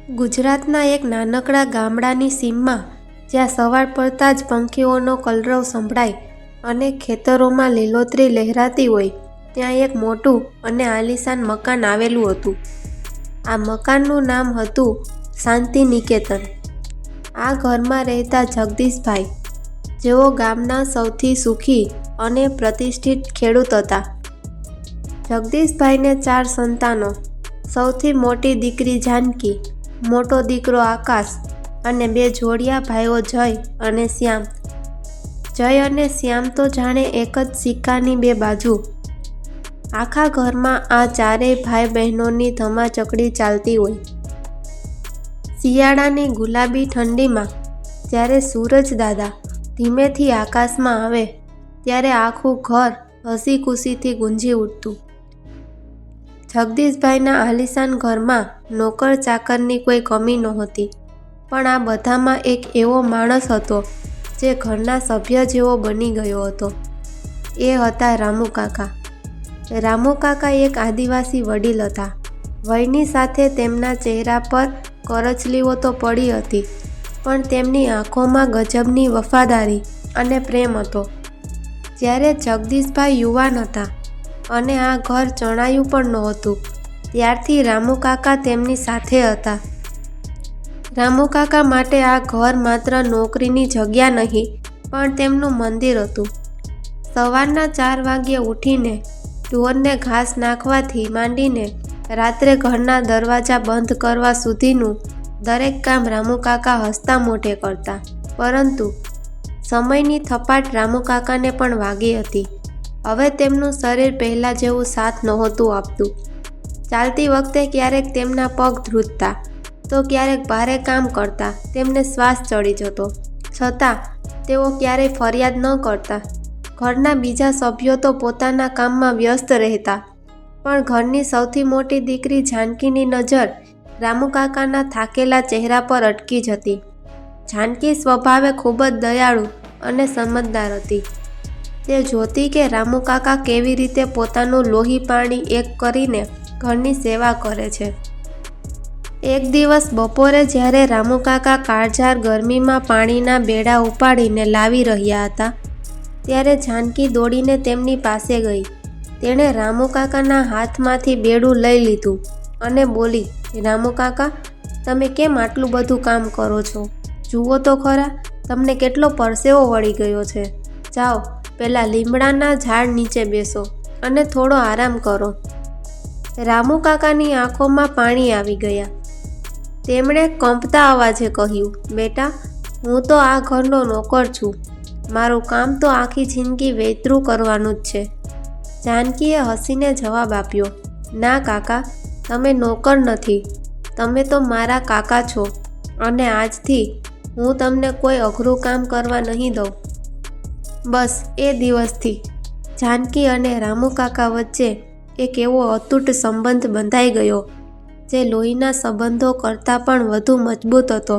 ગુજરાતના એક નાનકડા ગામડાની સીમમાં જ્યાં સવાર પડતાં જ પંખીઓનો કલરવ સંભળાય અને ખેતરોમાં લીલોતરી લહેરાતી હોય, ત્યાં એક મોટું અને આલીશાન મકાન આવેલું હતું. આ મકાનનું નામ હતું શાંતિ નિકેતન. આ ઘરમાં રહેતા જગદીશભાઈ, જેઓ ગામના સૌથી સુખી અને પ્રતિષ્ઠિત ખેડૂત હતા. જગદીશભાઈને 4 સંતાનો, સૌથી મોટી દીકરી જાનકી, મોટો દીકરો આકાશ અને 2 જોડિયા ભાઈઓ જય અને શ્યામ. જય અને શ્યામ તો જાણે એક જ સિક્કાની 2 બાજુ. આખા ઘરમાં આ 4 ભાઈ બહેનોની ધમાચકડી ચાલતી હોય. શિયાળાની ગુલાબી ઠંડીમાં જ્યારે સૂરજ દાદા ધીમેથી આકાશમાં આવે, ત્યારે આખું ઘર હસી ખુશીથી ગુંજી ઉઠતું. જગદીશભાઈના આલીશાન ઘરમાં નોકર ચાકરની કોઈ કમી નહોતી, પણ આ બધામાં એક એવો માણસ હતો જે ઘરના સભ્ય જેવો બની ગયો હતો. એ હતા રામુ કાકા. રામુ કાકા એક આદિવાસી વડીલ હતા. વયની સાથે તેમના ચહેરા પર કરચલીઓ તો પડી હતી, પણ તેમની આંખોમાં ગજબની વફાદારી અને પ્રેમ હતો. જ્યારે જગદીશભાઈ યુવાન હતા અને આ ઘર ચણાયું પણ નહોતું, ત્યારથી રામુ કાકા તેમની સાથે હતા. રામુ કાકા માટે આ ઘર માત્ર નોકરીની જગ્યા નહીં, પણ તેમનું મંદિર હતું. સવારના 4 વાગ્યે ઉઠીને ઢોરને ઘાસ નાખવાથી માંડીને રાત્રે ઘરના દરવાજા બંધ કરવા સુધીનું દરેક કામ રામુ કાકા હસતા મોઢે કરતા. પરંતુ સમયની થપાટ રામુ કાકાને પણ વાગી હતી. હવે તેમનું શરીર પહેલાં જેવું સાથ નહોતું આપતું. ચાલતી વખતે ક્યારેક તેમના પગ ધ્રુજતા, તો ક્યારેક ભારે કામ કરતા તેમને શ્વાસ ચડી જતો. છતાં તેઓ ક્યારેય ફરિયાદ ન કરતા. ઘરના બીજા સભ્યો તો પોતાના કામમાં વ્યસ્ત રહેતા, પણ ઘરની સૌથી મોટી દીકરી જાનકીની નજર રામુ કાકાના થાકેલા ચહેરા પર અટકી જતી. જાનકી સ્વભાવે ખૂબ જ દયાળુ અને સમજદાર હતી. તે જોતી કે રામુ કાકા કેવી રીતે પોતાનું લોહી પાણી એક કરીને ઘરની સેવા કરે છે. એક દિવસ બપોરે જ્યારે રામુ કાકા કાળઝાળ ગરમીમાં પાણીના બેડા ઉપાડીને લાવી રહ્યા હતા, ત્યારે જાનકી દોડીને તેમની પાસે ગઈ. તેણે રામુ કાકાના હાથમાંથી બેડું લઈ લીધું અને બોલી, રામુ કાકા, તમે કેમ આટલું બધું કામ કરો છો? જુઓ તો ખરા, તમને કેટલો પરસેવો વળી ગયો છે. જાઓ, પેલા લીમડાના ઝાડ નીચે બેસો અને થોડો આરામ કરો. રામુ કાકાની આંખોમાં પાણી આવી ગયા. તેમણે કંપતા અવાજે કહ્યું, બેટા, હું તો આ ઘરનો નોકર છું. મારું કામ તો આખી જિંદગી વેતરું કરવાનું જ છે. જાનકીએ હસીને જવાબ આપ્યો, ના કાકા, તમે નોકર નથી, તમે તો મારા કાકા છો અને આજથી હું તમને કોઈ અઘરું કામ કરવા નહીં દઉં. બસ એ દિવસથી જાનકી અને રામુ કાકા વચ્ચે એક એવો અતૂટ સંબંધ બંધાઈ ગયો, જે લોહીના સંબંધો કરતાં પણ વધુ મજબૂત હતો.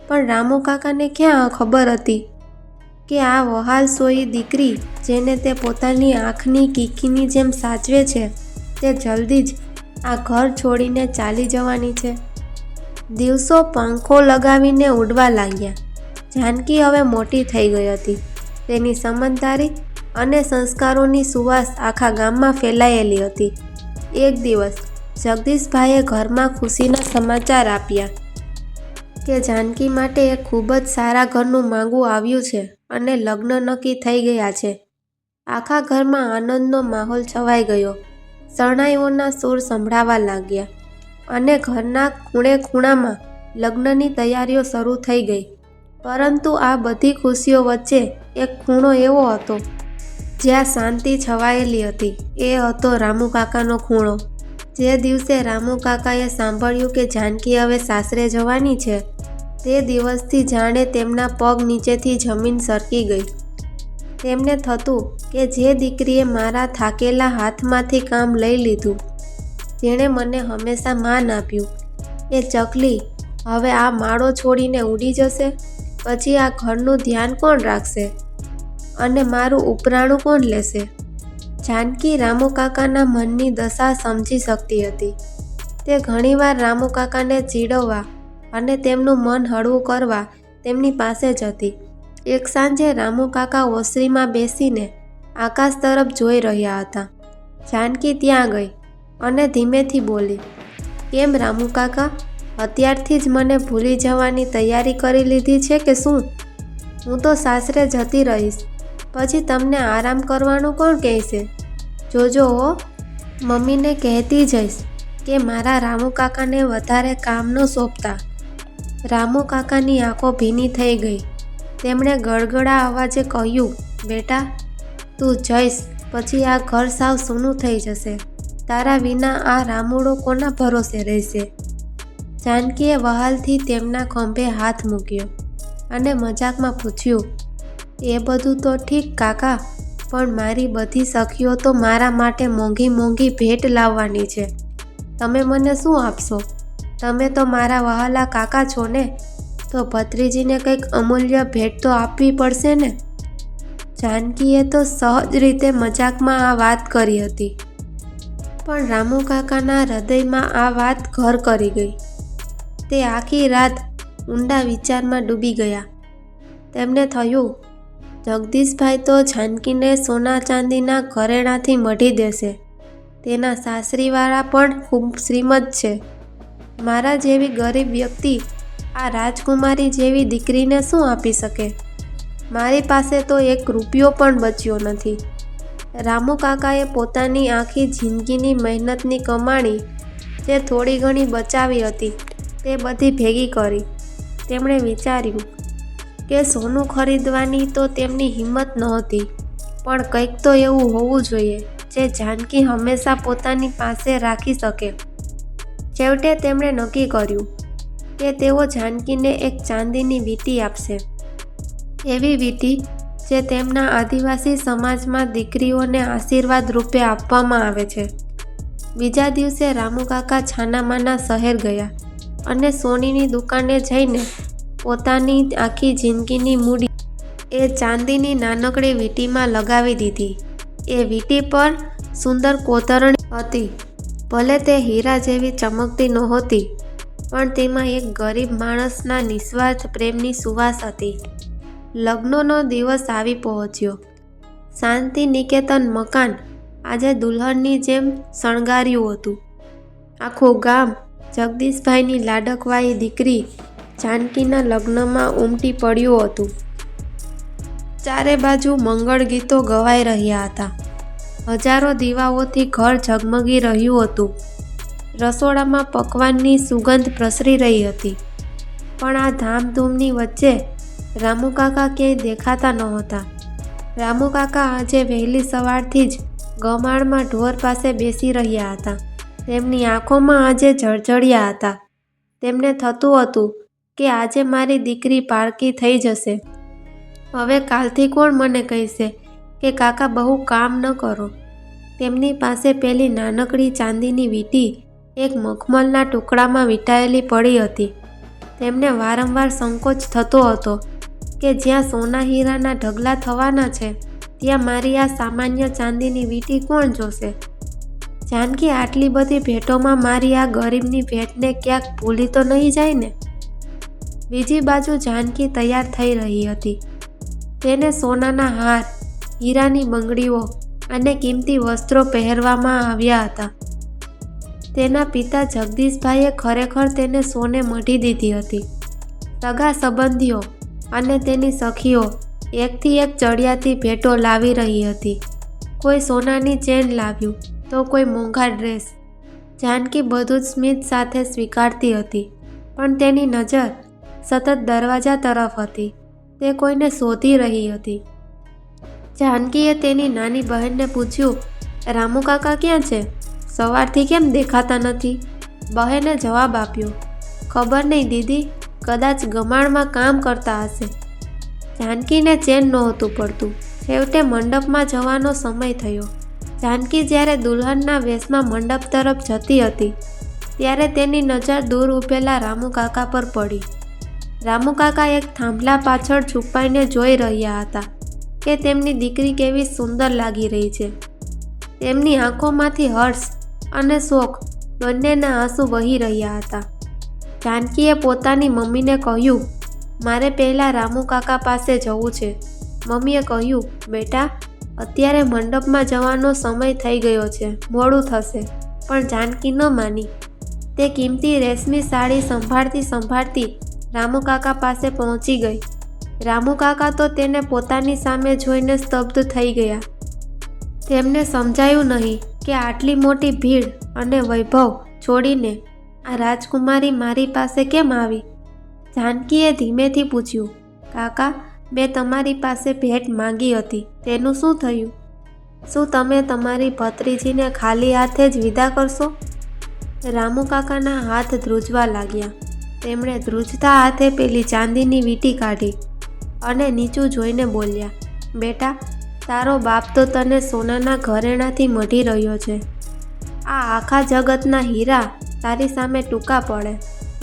પણ રામુ કાકાને ક્યાં ખબર હતી કે આ વહાલસોઈ દીકરી, જેને તે પોતાની આંખની કીકીની જેમ સાચવે છે, તે જલ્દી જ આ ઘર છોડીને ચાલી જવાની છે. દિવસો પંખો લગાવીને ઉડવા લાગ્યા. જાનકી હવે મોટી થઈ ગઈ હતી. તેની સમજદારી અને સંસ્કારોની સુવાસ આખા ગામમાં ફેલાયેલી હતી. એક દિવસ જગદીશભાઈએ ઘરમાં ખુશીના સમાચાર આપ્યા કે જાનકી માટે એક ખૂબ જ સારા ઘરનું માંગવું આવ્યું છે અને લગ્ન નક્કી થઈ ગયા છે. આખા ઘરમાં આનંદનો માહોલ છવાઈ ગયો. શરણાઈઓના સૂર સંભળાવા લાગ્યા અને ઘરના ખૂણે ખૂણામાં લગ્નની તૈયારીઓ શરૂ થઈ ગઈ. પરંતુ આ બધી ખુશીઓ વચ્ચે એક ખૂણો એવો હતો જ્યાં શાંતિ છવાયેલી હતી. એ હતો રામુ કાકાનો ખૂણો. જે દિવસે રામુ કાકાએ સાંભળ્યું કે જાનકી હવે સાસરે જવાની છે, તે દિવસથી જાણે તેમના પગ નીચેથી જમીન સરકી ગઈ. તેમને થતું કે જે દીકરીએ મારા થાકેલા હાથમાંથી કામ લઈ લીધું, જેણે મને હંમેશા માન આપ્યું, એ ચકલી હવે આ માળો છોડીને ઉડી જશે, પછી આ ઘરનું ધ્યાન કોણ રાખશે અને મારું ઉપરાણું કોણ લેશે? જાનકી રામુ કાકાના મનની દશા સમજી શકતી હતી. તે ઘણીવાર રામુ કાકાને ચીડવવા અને તેમનું મન હળવું કરવા તેમની પાસે જ હતી. એક સાંજે રામુ કાકા ઓસરીમાં બેસીને આકાશ તરફ જોઈ રહ્યા હતા. જાનકી ત્યાં ગઈ અને ધીમેથી બોલી, કેમ રામુ કાકા, અત્યારથી જ મને ભૂલી જવાની તૈયારી કરી લીધી છે કે શું? હું તો સાસરે જતી રહીશ, પછી તમને આરામ કરવાનું કોણ કહેશે? જોજો હો, મમ્મીને કહેતી જઈશ કે મારા રામુ કાકાને વધારે કામ ન સોંપતા. રામુ કાકાની આંખો ભીની થઈ ગઈ. તેમણે ગળગળા અવાજે કહ્યું, બેટા, તું જઈશ પછી આ ઘર સાવ સૂનું થઈ જશે. તારા વિના આ રામુડો કોના ભરોસે રહેશે? જાનકીએ વહાલથી તેમના ખંભે હાથ મૂક્યો અને મજાકમાં પૂછ્યું, એ બધું તો ઠીક કાકા, પણ મારી બધી સખીઓ તો મારા માટે મોંઘી મોંઘી ભેટ લાવવાની છે. તમે મને શું આપશો? તમે તો મારા વહાલા કાકા છો ને, તો ભત્રીજીને કંઈક અમૂલ્ય ભેટ તો આપવી પડશે ને? જાનકીએ તો સહજ રીતે મજાકમાં આ વાત કરી હતી, પણ રામુ કાકાના હૃદયમાં આ વાત ઘર કરી ગઈ. તે આખી રાત ઊંડા વિચારમાં ડૂબી ગયા. તેમને થયું, જગદીશભાઈ તો જાનકીને સોના ચાંદીના ઘરેણાંથી મઢી દેશે. તેના સાસરીવાળા પણ ખૂબ શ્રીમંત છે. મારા જેવી ગરીબ વ્યક્તિ આ રાજકુમારી જેવી દીકરીને શું આપી શકે? મારી પાસે તો 1 રૂપિયો પણ બચ્યો નથી. રામુ કાકાએ પોતાની આખી જિંદગીની મહેનતની કમાણી જે થોડી ઘણી બચાવી હતી તે બધી ભેગી કરી. તેમણે વિચાર્યું કે સોનું ખરીદવાની તો તેમની હિંમત નહોતી, પણ કંઈક તો એવું હોવું જોઈએ જે જાનકી હંમેશા પોતાની પાસે રાખી શકે. છેવટે તેમણે નક્કી કર્યું કે તેઓ જાનકીને એક ચાંદીની વીંટી આપશે. એવી વીંટી જે તેમના આદિવાસી સમાજમાં દીકરીઓને આશીર્વાદ રૂપે આપવામાં આવે છે. બીજા દિવસે રામુ કાકા છાનામાના શહેર ગયા અને સોનીની દુકાને જઈને પોતાની આખી જિંદગીની મૂડી એ ચાંદીની નાનકડી વીંટીમાં લગાવી દીધી. એ વીંટી પર સુંદર કોતરણી હતી. ભલે તે હીરા જેવી ચમકતી નહોતી, પણ તેમાં એક ગરીબ માણસના નિસ્વાર્થ પ્રેમની સુવાસ હતી. લગ્નનો દિવસ આવી પહોંચ્યો. શાંતિ નિકેતન મકાન આજે દુલ્હનની જેમ શણગાર્યું હતું. આખું ગામ જગદીશભાઈની લાડકવાઈ દીકરી જાનકીના લગ્નમાં ઉમટી પડ્યું હતું. ચારે બાજુ મંગળ ગીતો ગવાઈ રહ્યા હતા. હજારો દીવાઓથી ઘર ઝગમગી રહ્યું હતું. રસોડામાં પકવાનની સુગંધ પ્રસરી રહી હતી. પણ આ ધામધૂમની વચ્ચે રામુ કાકા ક્યાંય દેખાતા નહોતા. રામુ કાકા આજે વહેલી સવારથી જ ગમાણમાં ઢોર પાસે બેસી રહ્યા હતા. તેમની આંખોમાં આજે જળજળિયા હતા. તેમને થતું હતું કે આજે મારી દીકરી પારકી થઈ જશે. હવે કાલથી કોણ મને કહેશે કે કાકા બહુ કામ ન કરો. તેમની પાસે પેલી નાનકડી ચાંદીની વીંટી એક મખમલના ટુકડામાં વીંટાયેલી પડી હતી. તેમને વારંવાર સંકોચ થતો હતો કે જ્યાં સોના હીરાના ઢગલા થવાના છે ત્યાં મારી આ સામાન્ય ચાંદીની વીંટી કોણ જોશે? જાનકી આટલી બધી ભેટોમાં મારી આ ગરીબની ભેટને ક્યાંક ભૂલી તો નહીં જાય ને? બીજી બાજુ જાનકી તૈયાર થઈ રહી હતી. તેને સોનાના હાર, હીરાની બંગડીઓ અને કિંમતી વસ્ત્રો પહેરવામાં આવ્યા હતા. તેના પિતા જગદીશભાઈએ ખરેખર તેને સોને મઢી દીધી હતી. સગા સંબંધીઓ અને તેની સખીઓ એકથી એક ચડિયાતી ભેટો લાવી રહી હતી. કોઈ સોનાની ચેન લાવ્યું તો કોઈ મોંઘા ડ્રેસ. જાનકી બધું જ સ્મિત સાથે સ્વીકારતી હતી, પણ તેની નજર સતત દરવાજા તરફ હતી. તે કોઈને શોધી રહી હતી. જાનકીએ તેની નાની બહેનને પૂછ્યું, રામુ કાકા ક્યાં છે? સવારથી કેમ દેખાતા નથી? બહેને જવાબ આપ્યો, ખબર નહીં દીદી, કદાચ ગમાણમાં કામ કરતા હશે. જાનકીને ચેન નહોતું પડતું. છેવટે મંડપમાં જવાનો સમય થયો. જાનકી જ્યારે દુલ્હનના વેશમાં મંડપ તરફ જતી હતી ત્યારે તેની નજર દૂર ઊભેલા રામુ કાકા પર પડી. રામુ કાકા એક થાંભલા પાછળ છુપાઈને જોઈ રહ્યા હતા કે તેમની દીકરી કેવી સુંદર લાગી રહી છે. તેમની આંખોમાંથી હર્ષ અને શોક બંનેના આંસુ વહી રહ્યા હતા. જાનકીએ પોતાની મમ્મીને કહ્યું, મારે પહેલાં રામુ કાકા પાસે જવું છે. મમ્મીએ કહ્યું, બેટા, અત્યારે મંડપમાં જવાનો સમય થઈ ગયો છે, મોડું થશે. પણ જાનકી ન માની. તે કિંમતી રેશમી સાડી સંભાળતી રામુ કાકા પાસે પહોંચી ગઈ. રામુ કાકા તો તેને પોતાની સામે જોઈને સ્તબ્ધ થઈ ગયા. તેમને સમજાયું નહીં કે આટલી મોટી ભીડ અને વૈભવ છોડીને આ રાજકુમારી મારી પાસે કેમ આવી. જાનકીએ ધીમેથી પૂછ્યું, કાકા, મેં તમારી પાસે ભેટ માંગી હતી, તેનું શું થયું? શું તમે તમારી ભત્રીજીને ખાલી હાથે જ વિદા કરશો? રામુ કાકાના હાથ ધ્રુજવા લાગ્યા. તેમણે ધ્રુજતા હાથે પેલી ચાંદીની વીંટી કાઢી અને નીચું જોઈને બોલ્યા, બેટા, તારો બાપ તો તને સોનાના ઘરેણાથી મઢી રહ્યો છે. આ આખા જગતના હીરા તારી સામે ટૂંકા પડે.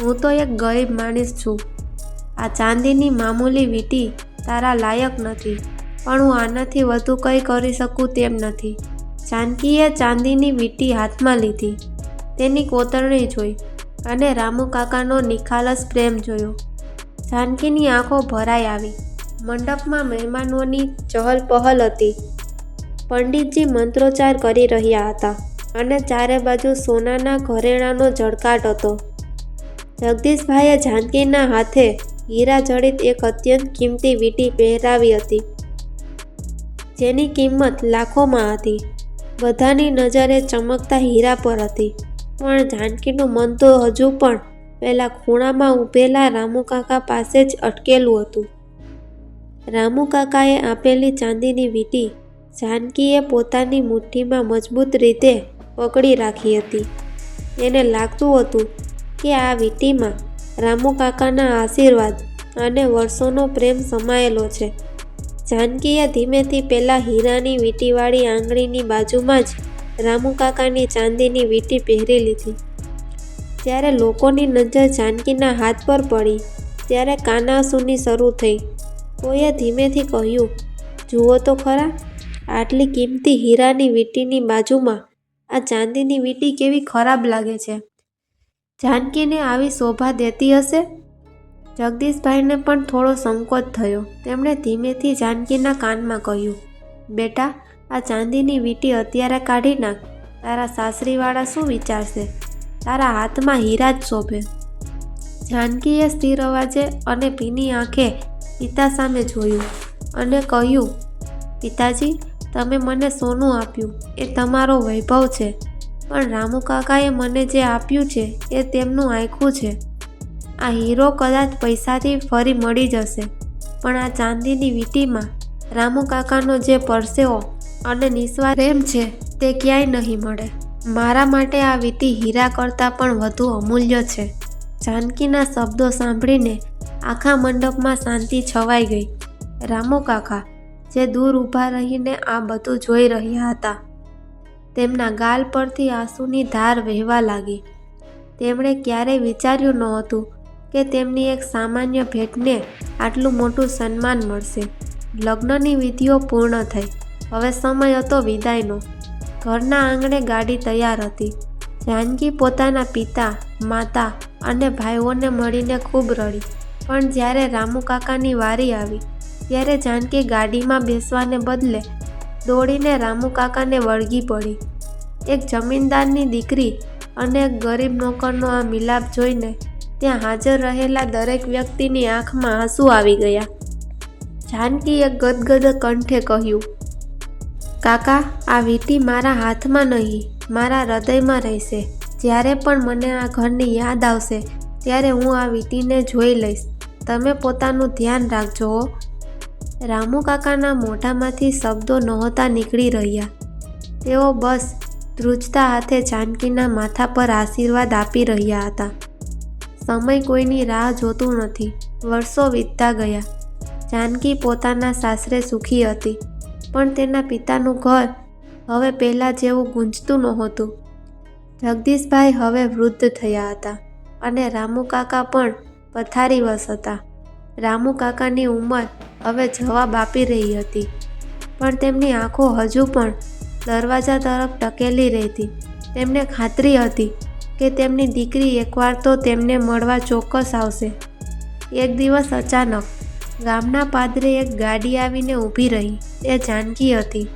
હું તો એક ગરીબ માણસ છું. આ ચાંદીની મામૂલી વીંટી તારા લાયક નથી, પણ હું આનાથી વધુ કંઈ કરી શકું તેમ નથી. જાનકીએ ચાંદીની વીંટી હાથમાં લીધી, તેની કોતરણી જોઈ અને રામુ કાકાનો નિખાલસ પ્રેમ જોયો. જાનકીની આંખો ભરાઈ આવી. મંડપમાં મહેમાનોની ચહલપહલ હતી. પંડિતજી મંત્રોચ્ચાર કરી રહ્યા હતા અને ચારે બાજુ સોનાના ઘરેણાનો ઝળકાટ હતો. જગદીશભાઈએ જાનકીના હાથે હીરા જડિત એક અત્યંત કિંમતી વીંટી પહેરાવી હતી, જેની કિંમત લાખોમાં હતી. બધાની નજરે ચમકતા હીરા પર હતી, પણ જાનકીનું મન તો હજુ પણ પેલા ખૂણામાં ઊભેલા રામુ કાકા પાસે જ અટકેલું હતું. રામુ કાકાએ આપેલી ચાંદીની વીંટી જાનકીએ પોતાની મુઠ્ઠીમાં મજબૂત રીતે પકડી રાખી હતી. તેને લાગતું હતું કે આ વીંટીમાં રામુ કાકાના આશીર્વાદ અને વર્ષોનો પ્રેમ સમાયેલો છે. જાનકીએ ધીમેથી પેલા હીરાની વીંટીવાળી આંગળીની બાજુમાં જ રામુ કાકાની ચાંદીની વીંટી પહેરી લીધી. જ્યારે લોકોની નજર જાનકીના હાથ પર પડી, ત્યારે કાનાસુની શરૂ થઈ. કોઈએ ધીમેથી કહ્યું, જુઓ તો ખરા, આટલી કિંમતી હીરાની વીંટીની બાજુમાં આ ચાંદીની વીંટી કેવી ખરાબ લાગે છે. જાનકીને આવી શોભા દેતી હશે? જગદીશભાઈને પણ થોડો સંકોચ થયો. તેમણે ધીમેથી જાનકીના કાનમાં કહ્યું, બેટા, આ ચાંદીની વીંટી અત્યારે કાઢી નાખ. તારા સાસરીવાળા શું વિચારશે? તારા હાથમાં હીરા જ શોભે. જાનકીએ સ્થિર અવાજે અને ભીની આંખે પિતા સામે જોયું અને કહ્યું, પિતાજી, તમે મને સોનું આપ્યું એ તમારો વૈભવ છે, પણ રામુ કાકાએ મને જે આપ્યું છે એ તેમનું આંખું છે. આ હીરો કદાચ પૈસાથી ફરી મળી જશે, પણ આ ચાંદીની વીંટીમાં રામુ કાકાનો જે પરસેવો અને નિસ્વાર્થ પ્રેમ છે તે ક્યાંય નહીં મળે. મારા માટે આ વીંટી હીરા કરતાં પણ વધુ અમૂલ્ય છે. જાનકીના શબ્દો સાંભળીને આખા મંડપમાં શાંતિ છવાઈ ગઈ. રામુ કાકા, જે દૂર ઊભા રહીને આ બધું જોઈ રહ્યા હતા, તેમના ગાલ પરથી આંસુની ધાર વહેવા લાગી. તેમણે ક્યારેય વિચાર્યું નહોતું કે તેમની એક સામાન્ય ભેટને આટલું મોટું સન્માન મળશે. લગ્નની વિધિઓ પૂર્ણ થઈ. હવે સમય હતો વિદાયનો. ઘરના આંગણે ગાડી તૈયાર હતી. જાનકી પોતાના પિતા, માતા અને ભાઈઓને મળીને ખૂબ રડી. પણ જ્યારે રામુ કાકાની વારી આવી, ત્યારે જાનકી ગાડીમાં બેસવાને બદલે દોડીને રામુ કાકાને વળગી પડી. એક જમીનદારની દીકરી અને એક ગરીબ નોકરનો આ મિલાપ જોઈને ત્યાં હાજર રહેલા દરેક વ્યક્તિની આંખમાં આંસુ આવી ગયા. જાનકીએ ગદગદ કંઠે કહ્યું, કાકા, આ વીંટી મારા હાથમાં નહીં, મારા હૃદયમાં રહેશે. જ્યારે પણ મને આ ઘરની યાદ આવશે, ત્યારે હું આ વીંટીને જોઈ લઈશ. તમે પોતાનું ધ્યાન રાખજો હો. રામુ કાકાના મોઢામાંથી શબ્દો નહોતા નીકળી રહ્યા. તેઓ બસ ધ્રુજતા હાથે જાનકીના માથા પર આશીર્વાદ આપી રહ્યા હતા. સમય કોઈની રાહ જોતું નથી. વર્ષો વીતતા ગયા. જાનકી પોતાના સાસરે સુખી હતી, પણ તેના પિતાનું ઘર હવે પહેલાં જેવું ગુંજતું નહોતું. જગદીશભાઈ હવે વૃદ્ધ થયા હતા અને રામુ કાકા પણ પથારીવશ હતા. રામુ કાકાની ઉંમર હવે જવાબ આપી રહી હતી, પણ તેમની આંખો હજુ પણ દરવાજા તરફ ટકેલી રહેતી. તેમને ખાતરી હતી કે તેમની દીકરી એકવાર તો તેમને મળવા ચોક્કસ આવશે. એક દિવસ અચાનક ગામના પાદરે એક ગાડી આવીને ઊભી રહી. એ જાનકી હતી.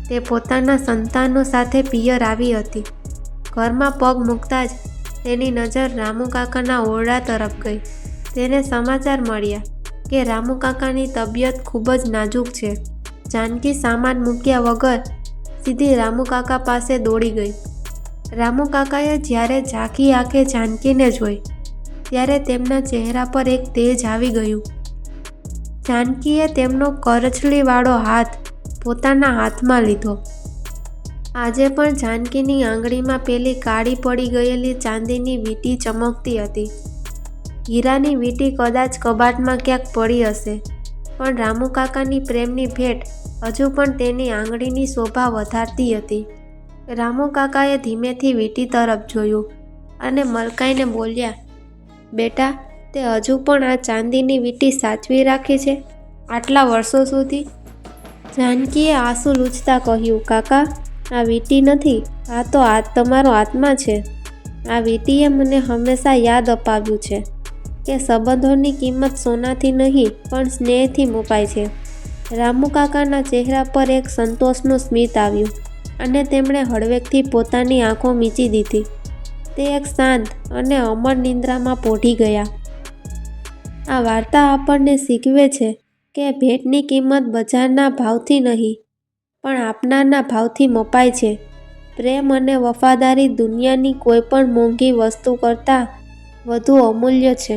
તે પોતાના સંતાનો સાથે પિયર આવી હતી. ઘરમાં પગ મૂકતા જ તેની નજર રામુ કાકાના ઓરડા તરફ ગઈ. તેને સમાચાર મળ્યા કે રામુ કાકાની તબિયત ખૂબ જ નાજુક છે. જાનકી સામાન મૂક્યા વગર સીધી રામુ કાકા પાસે દોડી ગઈ. રામુ કાકાએ જ્યારે ઝાંખી આંખે જાનકીને જોઈ ત્યારે તેમના ચહેરા પર એક તેજ આવી ગયું. જાનકીએ તેમનો કરચલીવાળો હાથ પોતાના હાથમાં લીધો. આજે પણ જાનકીની આંગળીમાં પેલી કાળી પડી ગયેલી ચાંદીની વીંટી ચમકતી હતી. હીરાની વીંટી કદાચ કબાટમાં ક્યાંક પડી હશે, પણ રામુ કાકાની પ્રેમની ભેટ હજુ પણ તેની આંગળીની શોભા વધારતી હતી. રામુ કાકાએ ધીમેથી વીંટી તરફ જોયું અને મલકાઈને બોલ્યા, બેટા, તે હજુ પણ આ ચાંદીની વીંટી સાચવી રાખી છે આટલા વર્ષો સુધી? જાનકીએ આંસુ લૂછતા કહ્યું, કાકા, આ વીંટી નથી, આ તો તમારો આત્મા છે. આ વીંટીએ મને હંમેશા યાદ અપાવ્યું છે કે સંબંધોની કિંમત સોનાથી નહીં પણ સ્નેહથી મપાય છે. રામુ કાકાના ચહેરા પર એક સંતોષનું સ્મિત આવ્યું અને તેમણે હળવેકથી પોતાની આંખો મીચી દીધી. તે એક શાંત અને અમર નિંદ્રામાં પોઢી ગયા. આ વાર્તા આપણને શીખવે છે કે ભેટની કિંમત બજારના ભાવથી નહીં પણ આપનારના ભાવથી મપાય છે. પ્રેમ અને વફાદારી દુનિયાની કોઈ પણ મોંઘી વસ્તુ કરતાં વધુ અમૂલ્ય છે.